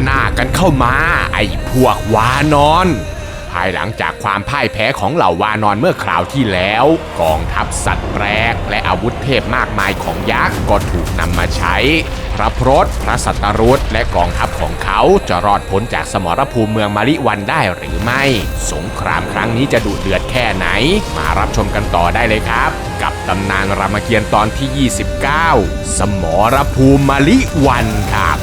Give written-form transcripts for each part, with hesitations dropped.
หน้ากันเข้ามาไอ้พวกวานอนภายหลังจากความพ่ายแพ้ของเหล่าวานอนเมื่อคราวที่แล้วกองทัพสัตว์แปลกและอาวุธเทพมากมายของยักษ์ก็ถูกนำมาใช้พระพรตพระสัตตรุษและกองทัพของเขาจะรอดพ้นจากสมรภูมิเมืองมาริวันได้หรือไม่สงครามครั้งนี้จะดุเดือดแค่ไหนมารับชมกันต่อได้เลยครับกับตำนานรามเกียรติ์ตอนที่ 29 สมรภูมิมาริวันครับ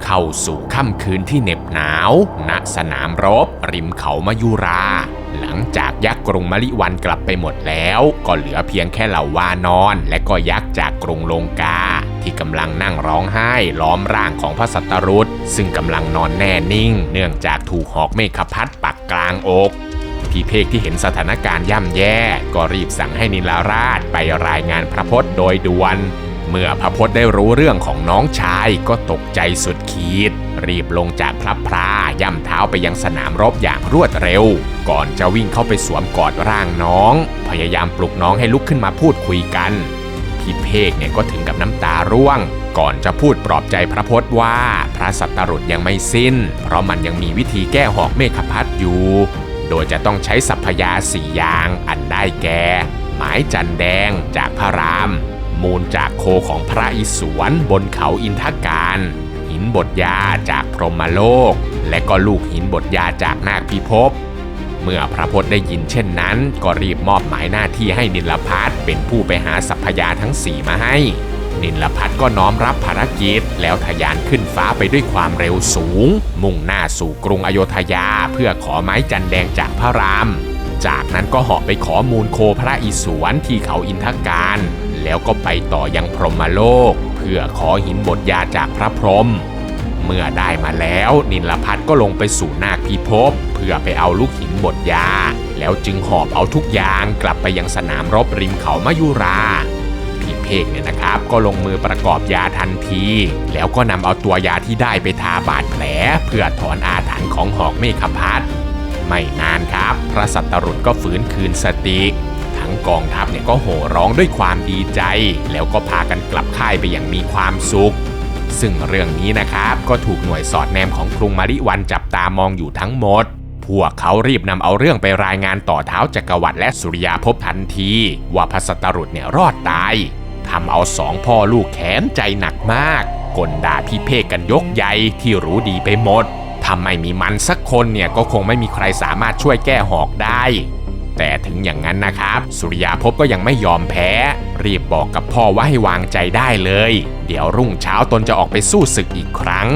เข้าสู่ค่ำคืนที่เหน็บหนาวณสนามรบริมเขามายุราหลังจากยักษ์กรุงมะลิวันกลับไปหมดแล้วก็เหลือเพียงแค่เหล่าวานอนและก็ยักษ์จากกรุงลงกาที่กำลังนั่งร้องไห้ล้อมร่างของพระสัตตรุษซึ่งกำลังนอนแน่นิ่งเนื่องจากถูกหอกเมฆพัดปักกลางอกพี่เพกที่เห็นสถานการณ์ย่ำแย่ก็รีบสั่งให้นิลราชไปรายงานพระพจน์โดยด่วนเมื่อพระพจน์ได้รู้เรื่องของน้องชายก็ตกใจสุดขีดรีบลงจากพระพราย่ำเท้าไปยังสนามรบอย่างรวดเร็วก่อนจะวิ่งเข้าไปสวมกอดร่างน้องพยายามปลุกน้องให้ลุกขึ้นมาพูดคุยกันพี่เพกเนี่ยก็ถึงกับน้ำตาร่วงก่อนจะพูดปลอบใจพระพจน์ว่าพระสัตตรุษยังไม่สิ้นเพราะมันยังมีวิธีแก้หอกเมฆพัดอยู่โดยจะต้องใช้สัพพยา4อย่างอันได้แก่หมายจันแดงจากพระรามมูลจากโคของพระอิศวรบนเขาอินทการหินบทยาจากพรหมโลกและก็ลูกหินบทยาจากนาคพิภพเมื่อพระพจน์ได้ยินเช่นนั้นก็รีบมอบหมายหน้าที่ให้นิลภัทรเป็นผู้ไปหาสัพพยาทั้ง4มาให้นิลภัทรก็น้อมรับภารกิจแล้วทะยานขึ้นฟ้าไปด้วยความเร็วสูงมุ่งหน้าสู่กรุงอโยธยาเพื่อขอไม้จันแดงจากพระรามจากนั้นก็เหาะไปขอมูลโคพระอิศวรที่เขาอินทการแล้วก็ไปต่อยังพรหมโลกเพื่อขอหินบทยาจากพระพรหมเมื่อได้มาแล้วนิลภัทรก็ลงไปสู่นาคพิภพเพื่อไปเอาลูกหินบทยาแล้วจึงหอบเอาทุกอย่างกลับไปยังสนามรบริมเขามายุราพี่เพกเนี่ยนะครับก็ลงมือประกอบยาทันทีแล้วก็นำเอาตัวยาที่ได้ไปทาบาดแผลเพื่อถอนอาถรรพ์ของหอกเมฆพัดไม่นานครับพระสัตตรุษก็ฟื้นคืนสติทั้งกองทัพเนี่ยก็โห่ร้องด้วยความดีใจแล้วก็พากันกลับค่ายไปอย่างมีความสุขซึ่งเรื่องนี้นะครับก็ถูกหน่วยสอดแนมของกรุงมาริวันจับตามองอยู่ทั้งหมดพวกเขารีบนำเอาเรื่องไปรายงานต่อท้าวจักรวรรดิและสุริยาภพทันทีว่าพระสัตตรุษเนี่ยรอดตายทำเอา2 พ่อลูกแค้นใจหนักมากกลด่าพี่เพกกันยกใหญ่ที่รู้ดีไปหมดถ้าไม่มีมันสักคนเนี่ยก็คงไม่มีใครสามารถช่วยแก้หอกได้แต่ถึงอย่างนั้นนะครับสุริยาภพก็ยังไม่ยอมแพ้รีบบอกกับพ่อว่าให้วางใจได้เลยเดี๋ยวรุ่งเช้าตนจะออกไปสู้ศึกอีกครั้ง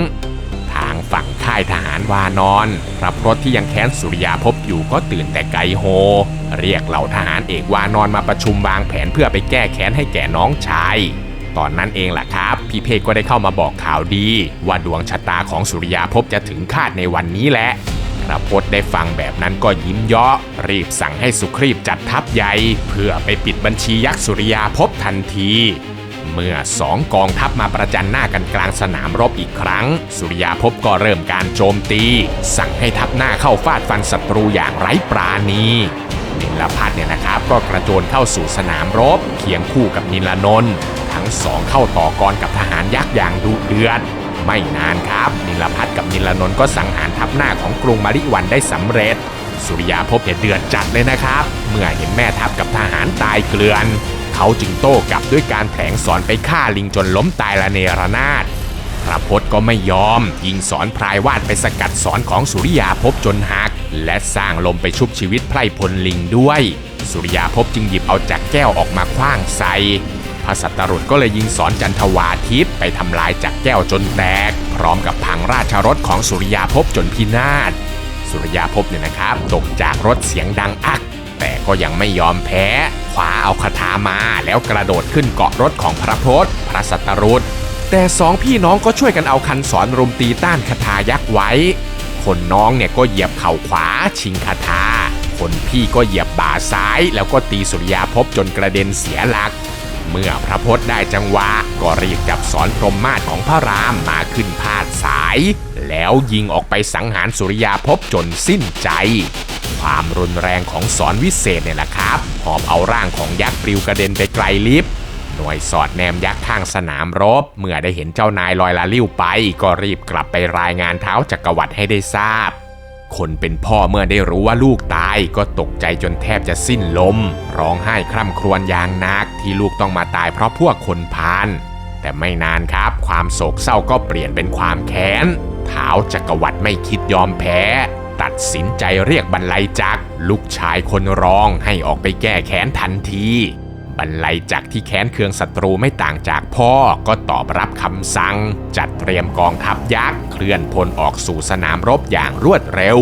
ทางฝั่งค่ายทหารวานอนพระพรตที่ยังแค้นสุริยาภพอยู่ก็ตื่นแต่ไกลโฮเรียกเหล่าทหารเอกวานอนมาประชุมวางแผนเพื่อไปแก้แค้นให้แก่น้องชายตอนนั้นเองล่ะครับพี่เพกก็ได้เข้ามาบอกข่าวดีว่าดวงชะตาของสุริยาภพจะถึงคาดในวันนี้แหละพระพจน์ได้ฟังแบบนั้นก็ยิ้มเยาะรีบสั่งให้สุครีพจัดทัพใหญ่เพื่อไปปิดบัญชียักษ์สุริยาภพทันทีเมื่อ2 กองทัพมาประจันหน้ากันกลางสนามรบอีกครั้งสุริยาภพก็เริ่มการโจมตีสั่งให้ทัพหน้าเข้าฟาดฟันศัตรูอย่างไร้ปราณีนิลภัทรเนี่ยนะครับก็กระโจนเข้าสู่สนามรบเคียงคู่กับนิลนนท์ทั้ง2เข้าต่อกรกับทหารยักษ์อย่างดุเดือดไม่นานครับนิลภัทรกับนิลนนท์ก็สังหารทัพหน้าของกรุงมาริวันได้สำเร็จสุริยาภพเนี่ยเดือดจัดเลยนะครับเมื่อเห็นแม่ทัพกับทหารตายเกลื่อนเขาจึงโต้กลับด้วยการแผลงศรไปฆ่าลิงจนล้มตายระเนระนาดพระพจน์ก็ไม่ยอมยิงศรพรายวาดไปสกัดศรของสุริยาภพจนหักและสร้างลมไปชุบชีวิตไพร่พลลิงด้วยสุริยาภพจึงหยิบเอาจักรแก้วออกมาขว้างใส่พระสัตตรุษก็เลยยิงศรจันทวาทิตไปทำลายจักรแก้วจนแตกพร้อมกับพังราชรถของสุริยาภพจนพินาศสุริยาภพเนี่ยนะครับตกจากรถเสียงดังอักแต่ก็ยังไม่ยอมแพ้คว้าเอาคทามาแล้วกระโดดขึ้นเกาะรถของพระพจน์พระสัตตรุษแต่2 พี่น้องก็ช่วยกันเอาคันศรรุมตีต้านคทายักษ์ไว้คนน้องเนี่ยก็เหยียบเข่าขวาชิงคทาคนพี่ก็เหยียบบ่าซ้ายแล้วก็ตีสุริยาภพจนกระเด็นเสียหลักเมื่อพระพจน์ได้จังหวะก็รีบจับศรพรหมมาศของพระรามมาขึ้นพาดสายแล้วยิงออกไปสังหารสุริยาภพจนสิ้นใจความรุนแรงของศรวิเศษเนี่ยแหละครับหอบเอาร่างของยักษ์ปลิวกระเด็นไปไกลลิบ หน่วยสอดแนมยักษ์ข้างสนามรบเมื่อได้เห็นเจ้านายลอยละลิ้วไปก็รีบกลับไปรายงานเท้าจักรวรรดิให้ได้ทราบคนเป็นพ่อเมื่อได้รู้ว่าลูกตายก็ตกใจจนแทบจะสิ้นลมร้องไห้คร่ำครวญอย่างหนักที่ลูกต้องมาตายเพราะพวกคนพาลแต่ไม่นานครับความโศกเศร้าก็เปลี่ยนเป็นความแค้นท้าวจักรวรรดิไม่คิดยอมแพ้ตัดสินใจเรียกบรรลัยจักรลูกชายคนรองให้ออกไปแก้แค้นทันทีบรรลัยจักรที่แค้นเคืองศัตรูไม่ต่างจากพ่อก็ตอบรับคำสั่งจัดเตรียมกองทัพยักษ์เคลื่อนพลออกสู่สนามรบอย่างรวดเร็ว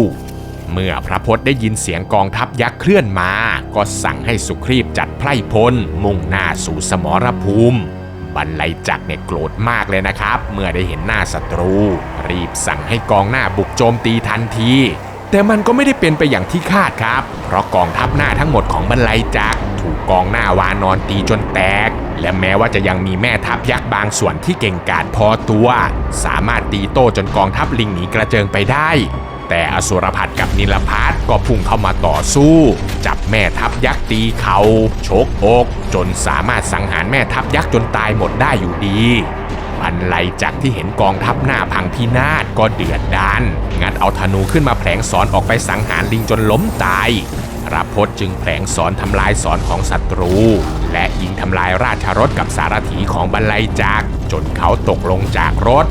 เมื่อพระพจน์ได้ยินเสียงกองทัพยักษ์เคลื่อนมาก็สั่งให้สุครีพจัดไพร่พลมุ่งหน้าสู่สมรภูมิบรรลัยจักรเนี่ยโกรธมากเลยนะครับเมื่อได้เห็นหน้าศัตรูรีบสั่งให้กองหน้าบุกโจมตีทันทีแต่มันก็ไม่ได้เป็นไปอย่างที่คาดครับเพราะกองทัพหน้าทั้งหมดของบรรลัยจักรถูกกองหน้าวานอนตีจนแตกและแม้ว่าจะยังมีแม่ทัพยักษ์บางส่วนที่เก่งกาจพอตัวสามารถตีโต้จนกองทัพลิงหนีกระเจิงไปได้แต่อสุรพัดกับนิลพัทก็พุ่งเข้ามาต่อสู้จับแม่ทัพยักษ์ตีเข่าชกอกจนสามารถสังหารแม่ทัพยักษ์จนตายหมดได้อยู่ดีบรรลัยจักรที่เห็นกองทัพหน้าพังพินาศก็เดือดดาลงัดเอาธนูขึ้นมาแผลงศรออกไปสังหารลิงจนล้มตายพระพจน์จึงแผลงศรทำลายศรของศัตรูและยิงทำลายราชรถกับสารถีของบรรลัยจักรจนเขาตกลงจากรถ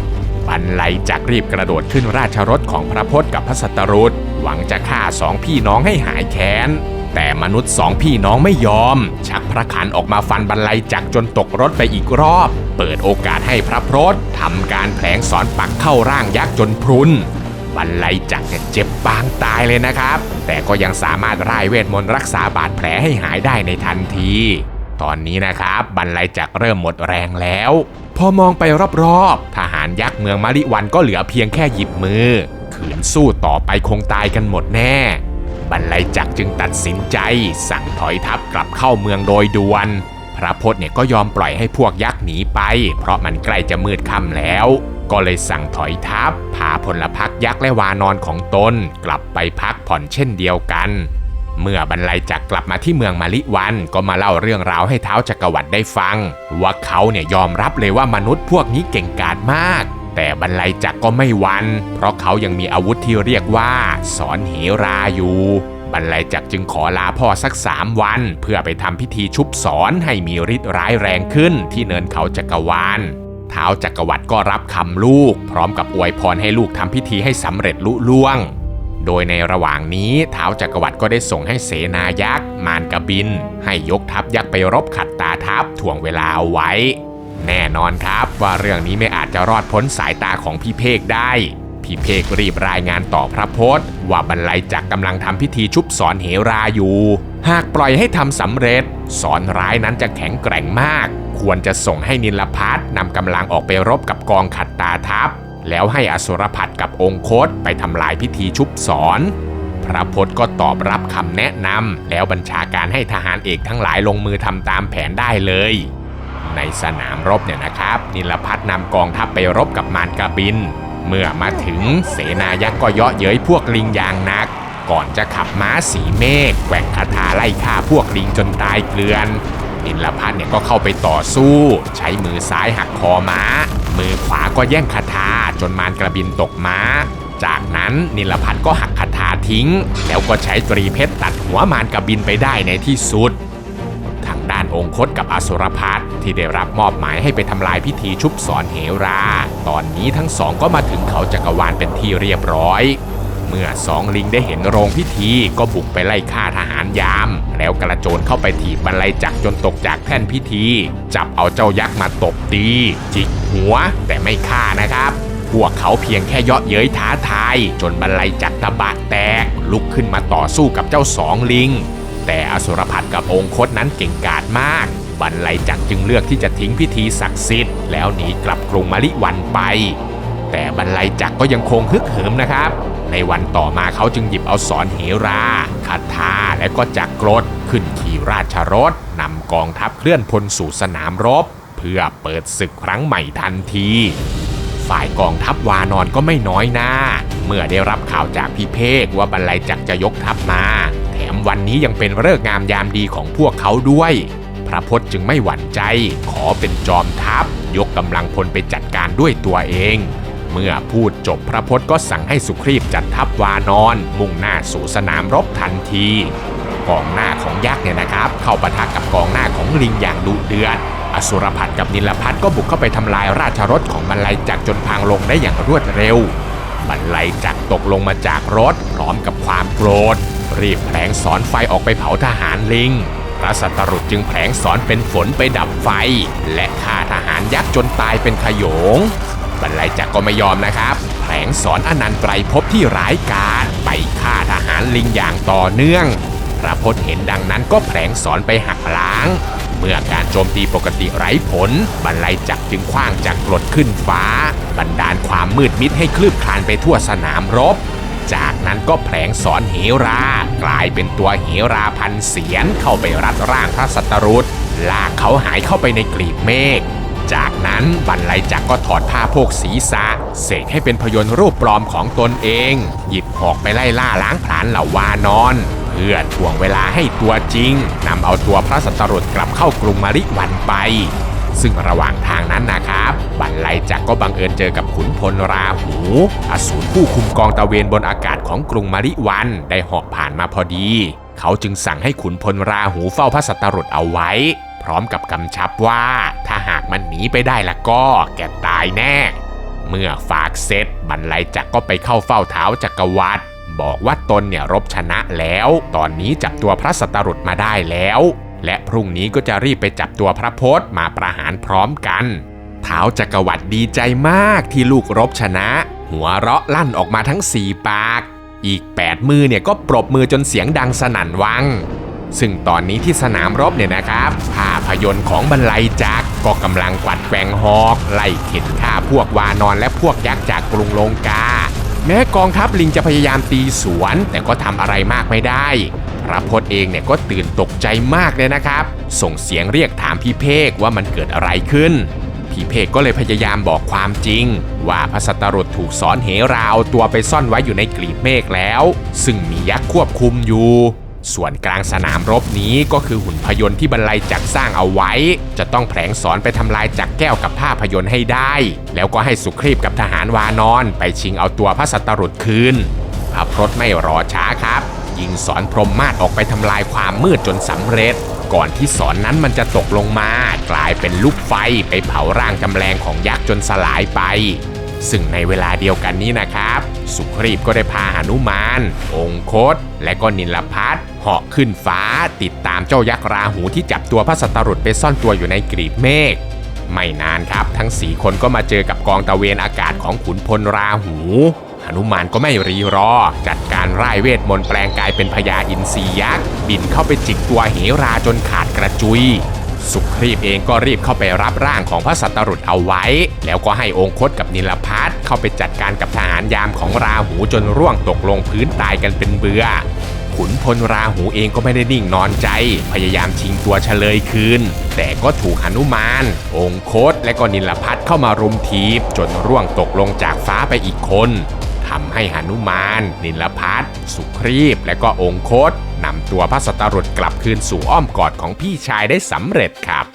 บรรลัยจักรรีบกระโดดขึ้นราชรถของพระพจน์กับพระสัตรุษหวังจะฆ่าสองพี่น้องให้หายแค้นแต่มนุษย์สองพี่น้องไม่ยอมชักพระขันออกมาฟันบรรลัยจักรจนตกรถไปอีกรอบเปิดโอกาสให้พระพจน์ทำการแผลงศรปักเข้าร่างยักษ์จนพรุนบรรลัยจักรเจ็บปางตายเลยนะครับแต่ก็ยังสามารถร่ายเวทมนต์รักษาบาดแผลให้หายได้ในทันทีตอนนี้นะครับบรรลัยจักรเริ่มหมดแรงแล้วพอมองไปรอบๆทหารยักษ์เมืองมะลิวันก็เหลือเพียงแค่หยิบมือขืนสู้ต่อไปคงตายกันหมดแน่บรรลัยจักรจึงตัดสินใจสั่งถอยทัพกลับเข้าเมืองโดยด่วนพระพจน์เนี่ยก็ยอมปล่อยให้พวกยักษ์หนีไปเพราะมันใกล้จะมืดค่ำแล้วก็เลยสั่งถอยทัพพาพลพรรคยักษ์และวานอนของตนกลับไปพักผ่อนเช่นเดียวกันเมื่อบรรลัยจักรกลับมาที่เมืองมะลิวันก็มาเล่าเรื่องราวให้ท้าวจักรวรรดิได้ฟังว่าเขาเนี่ยยอมรับเลยว่ามนุษย์พวกนี้เก่งกาจมากแต่บรรลัยจักรก็ไม่หวั่นเพราะเขายังมีอาวุธที่เรียกว่าศรเหราอยู่บรรลัยจักรจึงขอลาพ่อสัก3 วันเพื่อไปทำพิธีชุบศรให้มีฤทธิ์ร้ายแรงขึ้นที่เนินเขาจักรวาลท้าวจักรวรรดิก็รับคำลูกพร้อมกับอวยพรให้ลูกทำพิธีให้สำเร็จลุล่วงโดยในระหว่างนี้ท้าวจักรวรรดิก็ได้ส่งให้เสนายักษ์มารกบินให้ยกทัพยักษ์ไปรบขัดตาทัพถ่วงเวลาเอาไว้แน่นอนครับว่าเรื่องนี้ไม่อาจจะรอดพ้นสายตาของพี่เพกได้พี่เพกรีบรายงานต่อพระพจน์ว่าบรรลัยจักรกำลังทำพิธีชุบศรเหราอยู่หากปล่อยให้ทำสำเร็จศรร้ายนั้นจะแข็งแกร่งมากควรจะส่งให้นิลพัทนำกำลังออกไปรบกับกองขัดตาทัพแล้วให้อสุรพัดกับองคตไปทำลายพิธีชุบศรพระพจน์ก็ตอบรับคำแนะนำแล้วบัญชาการให้ทหารเอกทั้งหลายลงมือทำตามแผนได้เลยในสนามรบเนี่ยนะครับนิลพัทนำกองทัพไปรบกับมารกบินเมื่อมาถึงเสนายักษ์ก็เยาะเย้ยพวกลิงอย่างหนักก่อนจะขับม้าสีเมฆแกว่งคาถาไล่ฆ่าพวกลิงจนตายเกลื่อนนิลพัทเนี่ยก็เข้าไปต่อสู้ใช้มือซ้ายหักคอม้ามือขวาก็แย่งคาถาจนมารกระบินตกม้าจากนั้นนิลพัทก็หักคาถาทิ้งแล้วก็ใช้ตรีเพชรตัดหัวมารกระบินไปได้ในที่สุดทางด้านองคตกับอสุรพัดที่ได้รับมอบหมายให้ไปทำลายพิธีชุบศรเหราตอนนี้ทั้งสองก็มาถึงเขาจักรวาลเป็นที่เรียบร้อยเมื่อสองลิงได้เห็นโรงพิธีก็บุกไปไล่ฆ่าทหารยามแล้วกระโจนเข้าไปถีบบรรลัยจักรจนตกจากแท่นพิธีจับเอาเจ้ายักษ์มาตบตีจิกหัวแต่ไม่ฆ่านะครับพวกเขาเพียงแค่เยาะเย้ยท้าทายจนบรรลัยจักรตะบะแตกลุกขึ้นมาต่อสู้กับเจ้าสองลิงแต่อสุรพัดกับองคตนั้นเก่งกาจมากบรรลัยจักรจึงเลือกที่จะทิ้งพิธีศักดิ์สิทธิ์แล้วหนีกลับกรุงมะลิวันไปแต่บรรลัยจักรก็ยังคงฮึกเหิมนะครับในวันต่อมาเขาจึงหยิบเอาศรเหราคาถาและก็จักรกรดขึ้นขี่ราชรถนำกองทัพเคลื่อนพลสู่สนามรบเพื่อเปิดศึกครั้งใหม่ทันทีฝ่ายกองทัพวานอนก็ไม่น้อยหน้าเมื่อได้รับข่าวจากพี่เพกว่าบรรลัยจักรจะยกทัพมาแถมวันนี้ยังเป็นฤกษ์งามยามดีของพวกเขาด้วย พระพจน์จึงไม่หวั่นใจขอเป็นจอมทัพยกกำลังพลไปจัดการด้วยตัวเองเมื่อพูดจบพระพจน์ก็สั่งให้สุครีพจัดทัพวานอนมุ่งหน้าสู่สนามรบทันทีกองหน้าของยักษ์เนี่ยนะครับเข้าปะทะกับกองหน้าของลิงอย่างดุเดือดอสุรพันธ์กับนิลพัทก็บุกเข้าไปทำลายราชรถของบรรลัยจักรจนพังลงได้อย่างรวดเร็วบรรลัยจักรตกลงมาจากรถพร้อมกับความโกรธรีบแผลงสอนไฟออกไปเผาทหารลิงพระสัตรุษจึงแผลงสอนเป็นฝนไปดับไฟและฆ่าทหารยักษ์จนตายเป็นขโยงบรรลัยจักรก็ไม่ยอมนะครับแผลงสอนอนันตไตรภพที่ร้ายกาจไปฆ่าทหารลิงอย่างต่อเนื่องพระพจน์เห็นดังนั้นก็แผลงสอนไปหักล้างเมื่อการโจมตีปกติไร้ผลบรรลัยจักรจึงขว้างจักรกรดขึ้นฟ้าบันดาลความมืดมิดให้คลืบคลานไปทั่วสนามรบจากนั้นก็แผลงสอนเหรากลายเป็นตัวเหราพันเสียนเข้าไปรัดร่างพระสัตรุษลากเขาหายเข้าไปในกลีบเมฆจากนั้นบรรลัยจักรก็ถอดผ้าโพกศีรษะเสกให้เป็นพยนต์รูปปลอมของตนเองหยิบหอกไปไล่ล่าล้างผลาญเหล่าวานอนเพื่อถ่วงเวลาให้ตัวจริงนำเอาตัวพระสัตรุษกลับเข้ากรุงมริวันไปซึ่งระหว่างทางนั้นนะครับบรรลัยจักรก็บังเอิญเจอกับขุนพลราหูอสูรผู้คุมกองตะเวนบนอากาศของกรุงมริวันได้เหาะผ่านมาพอดีเขาจึงสั่งให้ขุนพลราหูเฝ้าพระสัตรุษเอาไว้พร้อมกับกำชับว่าถ้าหากมันหนีไปได้ละก็แกตายแน่เมื่อฝากเสร็จบรรลัยจักรก็ไปเข้าเฝ้าท้าวจักรวรรดิบอกว่าตนเนี่ยรบชนะแล้วตอนนี้จับตัวพระสัตรุษมาได้แล้วและพรุ่งนี้ก็จะรีบไปจับตัวพระพจน์มาประหารพร้อมกันท้าวจักรวรรดิดีใจมากที่ลูกรบชนะหัวเราะลั่นออกมาทั้ง4 ปากอีก8 มือเนี่ยก็ปรบมือจนเสียงดังสนั่นวังซึ่งตอนนี้ที่สนามรบเนี่ยนะครับภาพยนตร์ของบรรลัยจักรก็กำลังกวัดแกว่งหอกไล่เข็นฆ่าพวกวานอนและพวกยักษ์จากกรุงลงกาแม้กองทัพลิงจะพยายามตีสวนแต่ก็ทำอะไรมากไม่ได้พระพจน์เองเนี่ยก็ตื่นตกใจมากเลยนะครับส่งเสียงเรียกถามพี่เพกว่ามันเกิดอะไรขึ้นพี่เพกก็เลยพยายามบอกความจริงว่าพระสัตรุษถูกสอนเหราเอาตัวไปซ่อนไว้อยู่ในกลีบเมฆแล้วซึ่งมียักษ์ควบคุมอยู่ส่วนกลางสนามรบนี้ก็คือหุ่นพยนต์ที่บรรลัยจักรสร้างเอาไว้จะต้องแผลงสอนไปทำลายจักรแก้วกับภาพยนตร์ให้ได้แล้วก็ให้สุครีพกับทหารวานอนไปชิงเอาตัวพระสัตรุษคืนพระพจน์ไม่รอช้าครับยิงสอนพรหมมาศออกไปทำลายความมืดจนสำเร็จก่อนที่สอนนั้นมันจะตกลงมากลายเป็นลูกไฟไปเผาร่างจำแรงของยักษ์จนสลายไปซึ่งในเวลาเดียวกันนี้นะครับสุครีพก็ได้พาหนุมานองคตและก็นิลพัทเหาะขึ้นฟ้าติดตามเจ้ายักษ์ราหูที่จับตัวพระสัตรุษไปซ่อนตัวอยู่ในกลีบเมฆไม่นานครับทั้ง4 คนก็มาเจอกับกองตะเวนอากาศของขุนพลราหูหนุมานก็ไม่รีรอจัดการร่ายเวทมนต์แปลงกายเป็นพญาอินทรียักษ์บินเข้าไปจิกตัวเหราจนขาดกระจุยสุครีพเองก็รีบเข้าไปรับร่างของพระสัตรุษเอาไว้แล้วก็ให้องคตกับนิลพัทเข้าไปจัดการกับทหารยามของราหูจนร่วงตกลงพื้นตายกันเป็นเบื่อขุนพลราหูเองก็ไม่ได้นิ่งนอนใจพยายามชิงตัวเฉลยคืนแต่ก็ถูกหนุมานองคตและก็นิลพัทเข้ามารุมทีบจนร่วงตกลงจากฟ้าไปอีกคนทำให้หนุมานนิลพัทสุครีพและก็องคตนำตัวพระสัตรุษกลับคืนสู่อ้อมกอดของพี่ชายได้สำเร็จครับ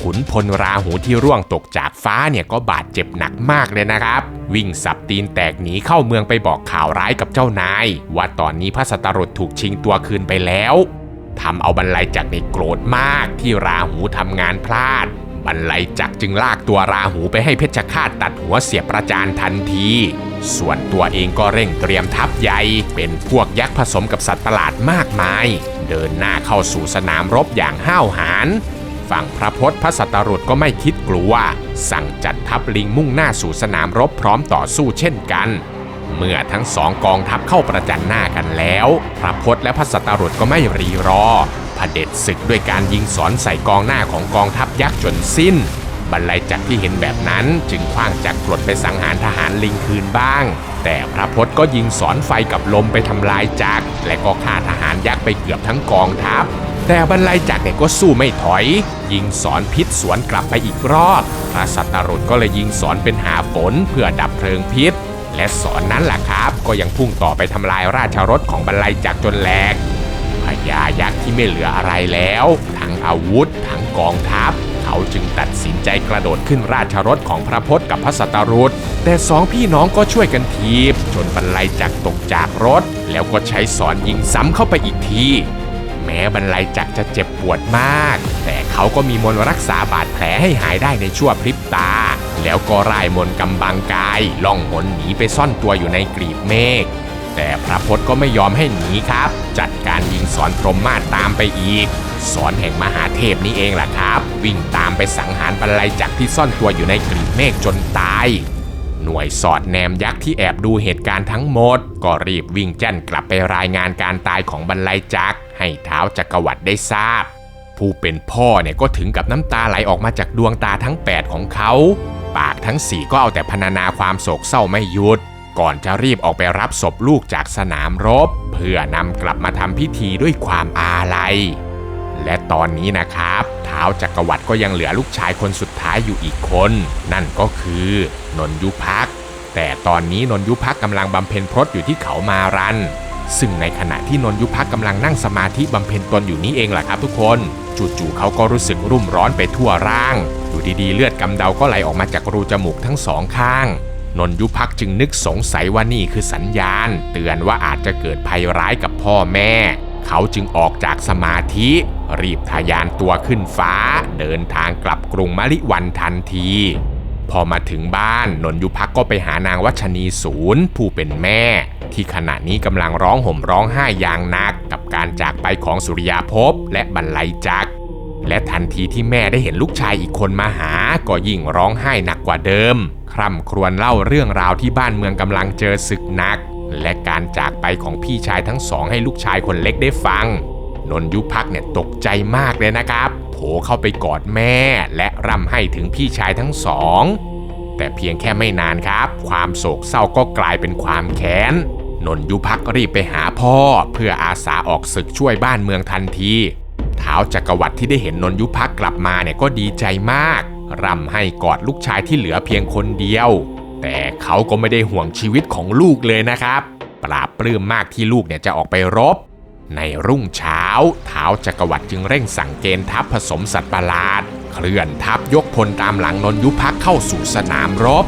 ขุนพลราหูที่ร่วงตกจากฟ้าเนี่ยก็บาดเจ็บหนักมากเลยนะครับวิ่งสับตีนแตกหนีเข้าเมืองไปบอกข่าวร้ายกับเจ้านายว่าตอนนี้พระสัตรุษถูกชิงตัวคืนไปแล้วทำเอาบรรลัยจักรในโกรธมากที่ราหูทำงานพลาดบรรลัยจักรจึงลากตัวราหูไปให้เพชฌฆาตตัดหัวเสียประจานทันทีส่วนตัวเองก็เร่งเตรียมทัพใหญ่เป็นพวกยักษ์ผสมกับสัตว์ประหลาดมากมายเดินหน้าเข้าสู่สนามรบอย่างห้าวหาญฝั่งพระพจน์พระสัตรุษก็ไม่คิดกลัวสั่งจัดทัพลิงมุ่งหน้าสู่สนามรบพร้อมต่อสู้เช่นกันเมื่อทั้ง2 กองทัพเข้าประจันหน้ากันแล้วพระพจน์และพระสัตรุษก็ไม่รีรอเผด็จศึกด้วยการยิงสอนใส่กองหน้าของกองทัพยักษ์จนสิ้นบรรลัยจักรที่เห็นแบบนั้นจึงขว้างจักรกรดไปสังหารทหารลิงคืนบ้างแต่พระพจน์ก็ยิงสอนไฟกับลมไปทำลายจักรและก็ฆ่าทหารยักษ์ไปเกือบทั้งกองทัพแต่บรรลัยจักรเนี่ยก็สู้ไม่ถอยยิงสอนพิษสวนกลับไปอีกรอบพระสัตรุษก็เลยยิงสอนเป็นหาฝนเพื่อดับเพลิงพิษและสอนนั้นแหละครับก็ยังพุ่งต่อไปทำลายราชรถของบรรลัยจักรจนแหลกพญ ญายักษ์ที่ไม่เหลืออะไรแล้วทั้งอาวุธทั้งกองทัพเขาจึงตัดสินใจกระโดดขึ้นราชรถของพระพจน์กับพระสัตรุตแต่สองพี่น้องก็ช่วยกันถีบจนบรรลัยจักรตกจากรถแล้วก็ใช้ศรยิงซ้ำเข้าไปอีกทีแม้บรรลัยจักรจะเจ็บปวดมากแต่เขาก็มีมนต์รักษาบาดแผลให้หายได้ในชั่วพริบตาแล้วก็ร่ายมนต์กำบังกายล่องหนหนีไปซ่อนตัวอยู่ในกลีบเมฆแต่พระพจน์ก็ไม่ยอมให้หนีครับจัดการยิงศรพรหมมาศตามไปอีกศรแห่งมหาเทพนี้เองล่ะครับวิ่งตามไปสังหารบรรลัยจักรที่ซ่อนตัวอยู่ในกลีบเมฆจนตายหน่วยสอดแนมยักษ์ที่แอบดูเหตุการณ์ทั้งหมดก็รีบวิ่งแจ้นกลับไปรายงานการตายของบรรลัยจักรให้ท้าวจักรวรรดิได้ทราบผู้เป็นพ่อเนี่ยก็ถึงกับน้ำตาไหลออกมาจากดวงตาทั้ง8ของเขาปากทั้ง4ก็เอาแต่พรรณนาความโศกเศร้าไม่หยุดก่อนจะรีบออกไปรับศพลูกจากสนามรบเพื่อนำกลับมาทำพิธีด้วยความอาลัยและตอนนี้นะครับท้าวจักรวรรดิก็ยังเหลือลูกชายคนสุดท้ายอยู่อีกคนนั่นก็คือนนยุภักดิ์แต่ตอนนี้นนยุภักดิ์กำลังบำเพ็ญพรตอยู่ที่เขามารันซึ่งในขณะที่นนยุภักดิ์กำลังนั่งสมาธิบำเพ็ญตนอยู่นี้เองแหละครับทุกคนจู่ๆเขาก็รู้สึกรุ่มร้อนไปทั่วร่างอยู่ดีๆเลือดกำเดาก็ไหลออกมาจากรูจมูกทั้งสองข้างนนยุภักดิ์จึงนึกสงสัยว่านี่คือสัญญาณเตือนว่าอาจจะเกิดภัยร้ายกับพ่อแม่เขาจึงออกจากสมาธิรีบทะยานตัวขึ้นฟ้าเดินทางกลับกรุงมะลิวันทันทีพอมาถึงบ้านนนยุภักดิ์ก็ไปหานางวัชนีสูรผู้เป็นแม่ที่ขณะนี้กำลังร้องห่มร้องไห้อย่างหนักกับการจากไปของสุริยาภพและบรรลัยจักรและทันทีที่แม่ได้เห็นลูกชายอีกคนมาหาก็ยิ่งร้องไห้หนักกว่าเดิมคร่ำครวญเล่าเรื่องราวที่บ้านเมืองกำลังเจอศึกหนักและการจากไปของพี่ชายทั้งสองให้ลูกชายคนเล็กได้ฟังนนยุภักดิ์เนี่ยตกใจมากเลยนะครับโผเข้าไปกอดแม่และร่ำไห้ถึงพี่ชายทั้งสองแต่เพียงแค่ไม่นานครับความโศกเศร้าก็กลายเป็นความแค้นนนยุภักดิ์รีบไปหาพ่อเพื่ออาสาออกศึกช่วยบ้านเมืองทันทีท้าวจักรวรรดิที่ได้เห็นนนยุภักดิ์กลับมาเนี่ยก็ดีใจมากร่ำให้กอดลูกชายที่เหลือเพียงคนเดียวแต่เขาก็ไม่ได้ห่วงชีวิตของลูกเลยนะครับปราบปลื้มมากที่ลูกเนี่ยจะออกไปรบในรุ่งเช้าท้าวจักรวรรดิจึงเร่งสั่งเกณฑ์ทัพผสมสัตว์ประหลาดเคลื่อนทัพยกพลตามหลังนนยุภักดิ์เข้าสู่สนามรบ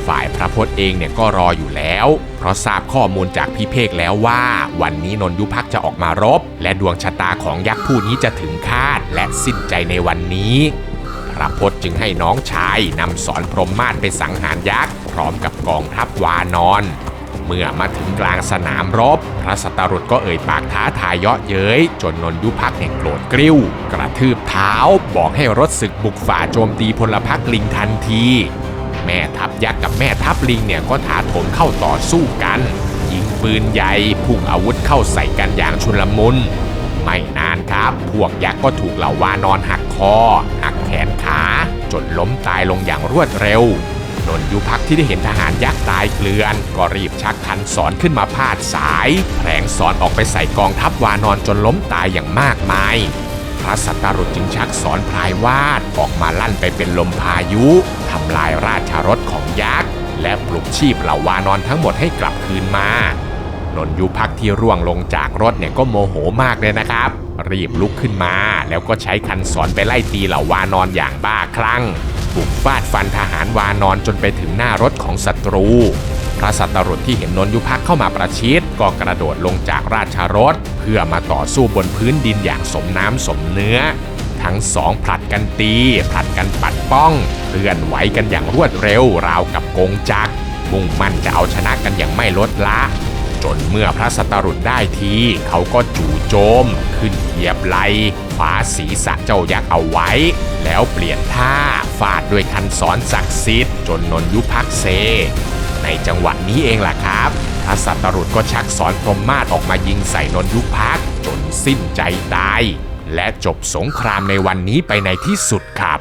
ฝ่ายพระพจน์เองเนี่ยก็รออยู่แล้วเพราะทราบข้อมูลจากพิเภกแล้วว่าวันนี้นนยุภักดิ์จะออกมารบและดวงชะตาของยักษ์ผู้นี้จะถึงคาดและสิ้นใจในวันนี้พระพจน์จึงให้น้องชายนำศรพรหมมาศไปสังหารยักษ์พร้อมกับกองทัพวานอนเมื่อมาถึงกลางสนามรบพระสัตรุตก็เอ่ยปากท้าทายเยาะเย้ยจนนนยุภักดิ์เนี่ยโกรธกริ้วกระทืบเท้าบอกให้รถศึกบุกฝ่าโจมตีพลพรรคลิงทันทีแม่ทัพยักษ์กับแม่ทัพลิงเนี่ยก็ถาโถมเข้าต่อสู้กันยิงปืนใหญ่พุ่งอาวุธเข้าใส่กันอย่างชุลมุนไม่นานครับพวกยักษ์ก็ถูกเหล่าวานอนหักคอหักแขนขาจนล้มตายลงอย่างรวดเร็วนนยุภักดิ์ที่ได้เห็นทหารยักษ์ตายเกลื่อนก็รีบชักคันศรขึ้นมาพาดสายแผลงศรออกไปใส่กองทัพวานอนจนล้มตายอย่างมากมายพระสัตรุตจึงชักศรพลายวาดออกมาลั่นไปเป็นลมพายุทำลายราชรถของยักษ์และปลุกชีพเหล่าวานอนทั้งหมดให้กลับคืนมานนยุภักดิ์ที่ร่วงลงจากรถเนี่ยก็โมโหมากเลยนะครับรีบลุกขึ้นมาแล้วก็ใช้คันศรไปไล่ตีเหล่าวานอนอย่างบ้าคลั่งบุกฟาดฟันทหารวานอนจนไปถึงหน้ารถของศัตรูพระสัตรุตที่เห็นนนยุภักดิ์เข้ามาประชิดก็กระโดดลงจากราชรถเพื่อมาต่อสู้บนพื้นดินอย่างสมน้ำสมเนื้อทั้งสองผลัดกันตีผลัดกันปัดป้องเคลื่อนไหวกันอย่างรวดเร็วราวกับกงจักรมุ่งมั่นจะเอาชนะกันอย่างไม่ลดละจนเมื่อพระสัตรุตได้ทีเขาก็จู่โจมขึ้นเหยียบไหล่คว้าศีรษะเจ้ายักษ์เอาไว้แล้วเปลี่ยนท่าฟาดด้วยคันศรศักดิ์สิทธิ์จนนนยุภักดิ์เซในจังหวะนี้เองล่ะครับพระสัตรุตก็ชักศรพรหมมาศออกมายิงใส่นนยุภักดิ์จนสิ้นใจตายและจบสงครามในวันนี้ไปในที่สุดครับ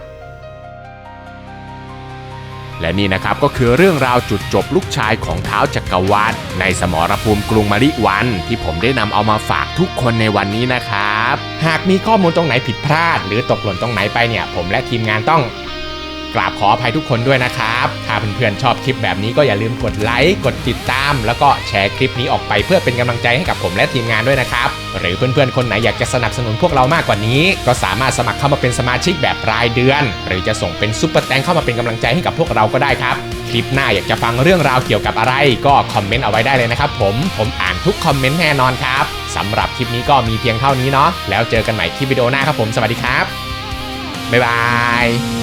และนี่นะครับก็คือเรื่องราวจุดจบลูกชายของท้าวจักรวรรดิในสมรภูมิกรุงมะลิวันที่ผมได้นำเอามาฝากทุกคนในวันนี้นะครับหากมีข้อมูลตรงไหนผิดพลาดหรือตกหล่นตรงไหนไปเนี่ยผมและทีมงานต้อง กราบขออภัยทุกคนด้วยนะครับถ้าเพื่อนๆชอบคลิปแบบนี้ก็อย่าลืมกดไลค์กดติดตามแล้วก็แชร์คลิปนี้ออกไปเพื่อเป็นกำลังใจให้กับผมและทีมงานด้วยนะครับหรือเพื่อนๆคนไหนอยากจะสนับสนุนพวกเรามากกว่านี้ก็สามารถสมัครเข้ามาเป็นสมาชิกแบบรายเดือนหรือจะส่งเป็นซุปเปอร์แตงเข้ามาเป็นกำลังใจให้กับพวกเราก็ได้ครับคลิปหน้าอยากจะฟังเรื่องราวเกี่ยวกับอะไรก็คอมเมนต์เอาไว้ได้เลยนะครับผมอ่านทุกคอมเมนต์แน่นอนครับสำหรับคลิปนี้ก็มีเพียงเท่านี้เนาะแล้วเจอกันใหม่คลิปวิดีโอหน้าครับผมสวัสดีครับบ๊ายบาย